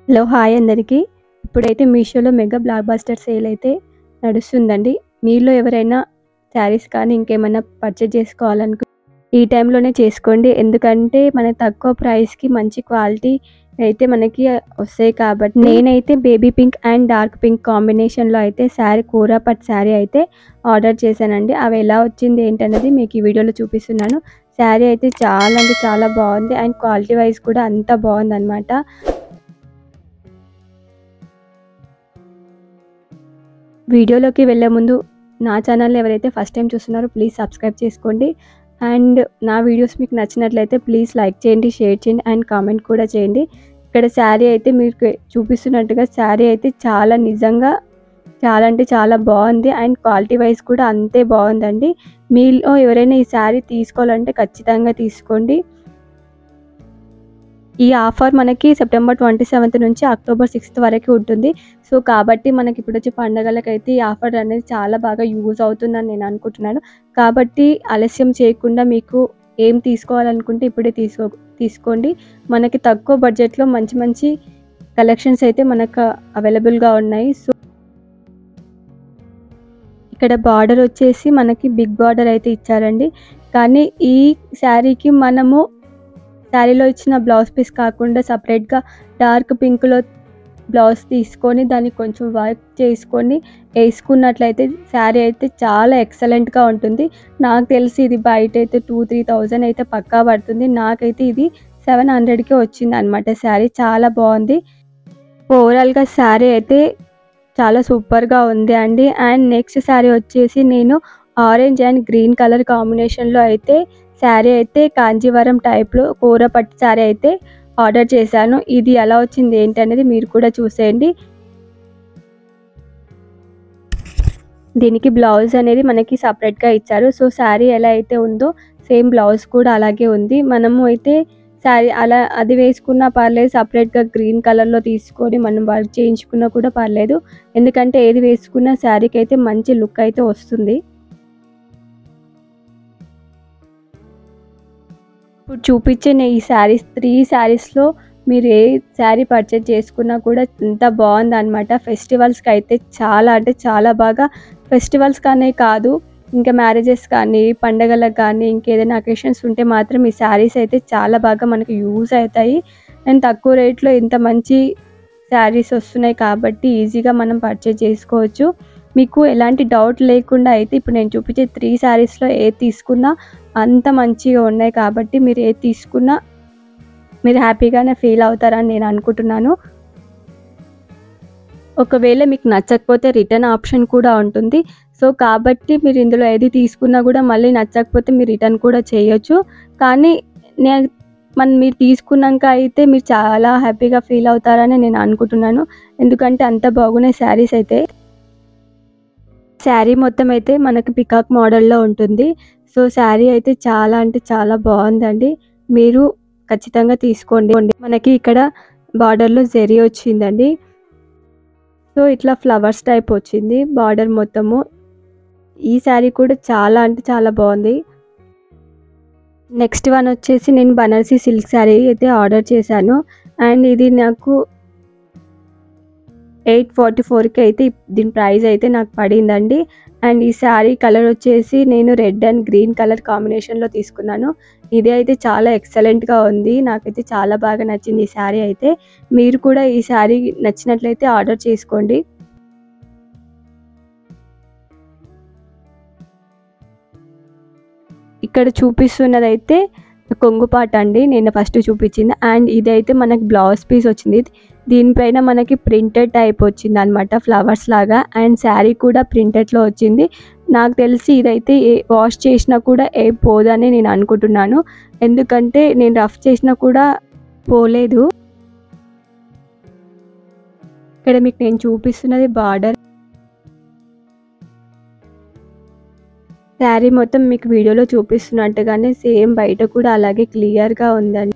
Hello hi అందరికీ. ఇప్పుడైతే మీషోలో మెగా బ్లాక్ బస్టర్ సేల్ అయితే నడుస్తుందండి. మీలో ఎవరైనా శారీస్ కానీ ఇంకేమైనా పర్చేజ్ చేసుకోవాలనుకుంటే ఈ టైంలోనే చేసుకోండి. ఎందుకంటే మనకి తక్కువ ప్రైస్కి మంచి క్వాలిటీ అయితే మనకి వస్తాయి కాబట్టి నేనైతే baby pink and dark pink కాంబినేషన్లో అయితే కూర పట్టు శారీ అయితే ఆర్డర్ చేశానండి. అవి ఎలా వచ్చింది ఏంటనేది మీకు ఈ వీడియోలో చూపిస్తున్నాను. శారీ అయితే చాలా అంటే చాలా బాగుంది అండ్ క్వాలిటీ వైజ్ కూడా అంత బాగుందన్నమాట. వీడియోలోకి వెళ్ళే ముందు నా ఛానల్ని ఎవరైతే ఫస్ట్ టైం చూస్తున్నారో ప్లీజ్ సబ్స్క్రైబ్ చేసుకోండి. అండ్ నా వీడియోస్ మీకు నచ్చినట్లయితే ప్లీజ్ లైక్ చేయండి, షేర్ చేయండి అండ్ కామెంట్ కూడా చేయండి. ఇక్కడ శారీ అయితే మీకు చూపిస్తున్నట్టుగా శారీ అయితే నిజంగా చాలా అంటే చాలా బాగుంది అండ్ క్వాలిటీ వైజ్ కూడా అంతే బాగుందండి. మీలో ఎవరైనా ఈ శారీ తీసుకోవాలంటే ఖచ్చితంగా తీసుకోండి. ఈ ఆఫర్ మనకి సెప్టెంబర్ 27 నుంచి అక్టోబర్ 6 వరకు ఉంటుంది. సో కాబట్టి మనకి ఇప్పుడు వచ్చే పండగలకైతే ఈ ఆఫర్ అనేది చాలా బాగా యూజ్ అవుతుందని నేను అనుకుంటున్నాను. కాబట్టి ఆలస్యం చేయకుండా మీకు ఏం తీసుకోవాలనుకుంటే ఇప్పుడే తీసుకోండి. మనకి తక్కువ బడ్జెట్లో మంచి మంచి కలెక్షన్స్ అయితే మనకు అవైలబుల్గా ఉన్నాయి. సో ఇక్కడ బార్డర్ వచ్చేసి మనకి బిగ్ బార్డర్ అయితే ఇచ్చారండి. కానీ ఈ శారీకి మనము శారీలో ఇచ్చిన బ్లౌజ్ పీస్ కాకుండా సపరేట్గా డార్క్ పింక్లో బ్లౌజ్ తీసుకొని దాన్ని కొంచెం వర్క్ చేసుకొని వేసుకున్నట్లయితే శారీ అయితే చాలా ఎక్సలెంట్గా ఉంటుంది. నాకు తెలిసి ఇది బయట అయితే 2-3,000 అయితే పక్కా పడుతుంది. నాకైతే ఇది 700కే వచ్చింది అనమాట. శారీ చాలా బాగుంది. ఓవరాల్గా శారీ అయితే చాలా సూపర్గా ఉంది అండి. అండ్ నెక్స్ట్ శారీ వచ్చేసి నేను ఆరెంజ్ అండ్ గ్రీన్ కలర్ కాంబినేషన్లో అయితే శారీ అయితే కాంజీవరం టైప్లో కూర పట్టు శారీ అయితే ఆర్డర్ చేశాను. ఇది ఎలా వచ్చింది ఏంటి అనేది మీరు కూడా చూసేయండి. దీనికి బ్లౌజ్ అనేది మనకి సపరేట్గా ఇచ్చారు. సో శారీ ఎలా అయితే ఉందో సేమ్ బ్లౌజ్ కూడా అలాగే ఉంది. మనము అయితే శారీ అది వేసుకున్నా పర్లేదు, సపరేట్గా గ్రీన్ కలర్లో తీసుకొని మనం వర్క్ చేయించుకున్నా కూడా పర్లేదు. ఎందుకంటే ఏది వేసుకున్నా శారీకి అయితే మంచి లుక్ అయితే వస్తుంది. ఇప్పుడు చూపించే ఈ శారీస్ 3 శారీస్లో మీరు ఏ శారీ పర్చేజ్ చేసుకున్నా కూడా ఎంత బాగుందన్నమాట. ఫెస్టివల్స్కి అయితే చాలా అంటే చాలా బాగా, ఫెస్టివల్స్ కానీ కాదు ఇంకా మ్యారేజెస్ కానీ పండగలకు కానీ ఇంకేదైనా అకేషన్స్ ఉంటే మాత్రం ఈ శారీస్ అయితే చాలా బాగా మనకు యూజ్ అవుతాయి. అండ్ తక్కువ రేట్లో ఇంత మంచి శారీస్ వస్తున్నాయి కాబట్టి ఈజీగా మనం పర్చేజ్ చేసుకోవచ్చు. మీకు ఎలాంటి డౌట్ లేకుండా అయితే ఇప్పుడు నేను చూపించే 3 శారీస్లో ఏది తీసుకున్నా అంత మంచిగా ఉన్నాయి కాబట్టి మీరు ఏది తీసుకున్నా మీరు హ్యాపీగానే ఫీల్ అవుతారని నేను అనుకుంటున్నాను. ఒకవేళ మీకు నచ్చకపోతే రిటర్న్ ఆప్షన్ కూడా ఉంటుంది. సో కాబట్టి మీరు ఇందులో ఏది తీసుకున్నా కూడా మళ్ళీ నచ్చకపోతే మీరు రిటర్న్ కూడా చేయొచ్చు. కానీ మీరు తీసుకున్నాక అయితే మీరు చాలా హ్యాపీగా ఫీల్ అవుతారని నేను అనుకుంటున్నాను. ఎందుకంటే అంత బాగున్నాయి శారీస్ అయితే. శారీ మొత్తం అయితే మనకి పికాక్ మోడల్లో ఉంటుంది. సో శారీ అయితే చాలా అంటే చాలా బాగుందండి. మీరు ఖచ్చితంగా తీసుకోండి. మనకి ఇక్కడ బార్డర్లో జరీ వచ్చిందండి. సో ఇట్లా ఫ్లవర్స్ టైప్ వచ్చింది బార్డర్ మొత్తము. ఈ శారీ కూడా చాలా అంటే చాలా బాగుంది. నెక్స్ట్ వన్ వచ్చేసి నేను బనారసి సిల్క్ శారీ అయితే ఆర్డర్ చేశాను. అండ్ ఇది నాకు 844కి అయితే దీని ప్రైస్ అయితే నాకు పడిందండి. అండ్ ఈ శారీ కలర్ వచ్చేసి నేను రెడ్ అండ్ గ్రీన్ కలర్ కాంబినేషన్లో తీసుకున్నాను. ఇది అయితే చాలా ఎక్సలెంట్గా ఉంది. నాకైతే చాలా బాగా నచ్చింది ఈ శారీ అయితే. మీరు కూడా ఈ శారీ నచ్చినట్లయితే ఆర్డర్ చేసుకోండి. ఇక్కడ చూపిస్తున్నదైతే కొంగుపాట అండి, నేను ఫస్ట్ చూపించింది. అండ్ ఇదైతే మనకి బ్లౌజ్ పీస్ వచ్చింది. దీనిపైన మనకి ప్రింటెడ్ టైప్ వచ్చింది అనమాట, ఫ్లవర్స్ లాగా. అండ్ శారీ కూడా ప్రింటెడ్లో వచ్చింది. నాకు తెలిసి ఇదైతే వాష్ చేసినా కూడా పోదని నేను అనుకుంటున్నాను. ఎందుకంటే నేను రఫ్ చేసినా కూడా పోలేదు. ఇక్కడ మీకు నేను చూపిస్తున్నది బార్డర్. శారీ మొత్తం మీకు వీడియోలో చూపిస్తున్నట్టుగానే సేమ్ బయట కూడా అలాగే క్లియర్గా ఉందండి.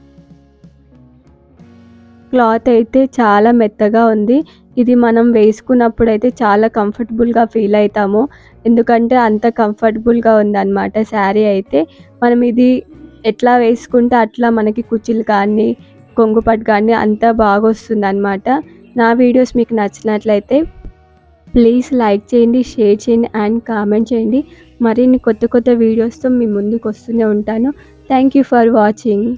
క్లాత్ అయితే చాలా మెత్తగా ఉంది. ఇది మనం వేసుకున్నప్పుడు అయితే చాలా కంఫర్టబుల్గా ఫీల్ అవుతాము. ఎందుకంటే అంత కంఫర్టబుల్గా ఉందన్నమాట శారీ అయితే. మనం ఇది ఎట్లా వేసుకుంటే అట్లా మనకి కుచ్చిలు కానీ కొంగు పట్టు కానీ అంతా బాగా వస్తుందన్నమాట. నా వీడియోస్ మీకు నచ్చినట్లయితే ప్లీజ్ లైక్ చేయండి, షేర్ చేయండి అండ్ కామెంట్ చేయండి. మరిన్ని కొత్త వీడియోస్తో మీ ముందుకు వస్తూనే ఉంటాను. Thank you for watching.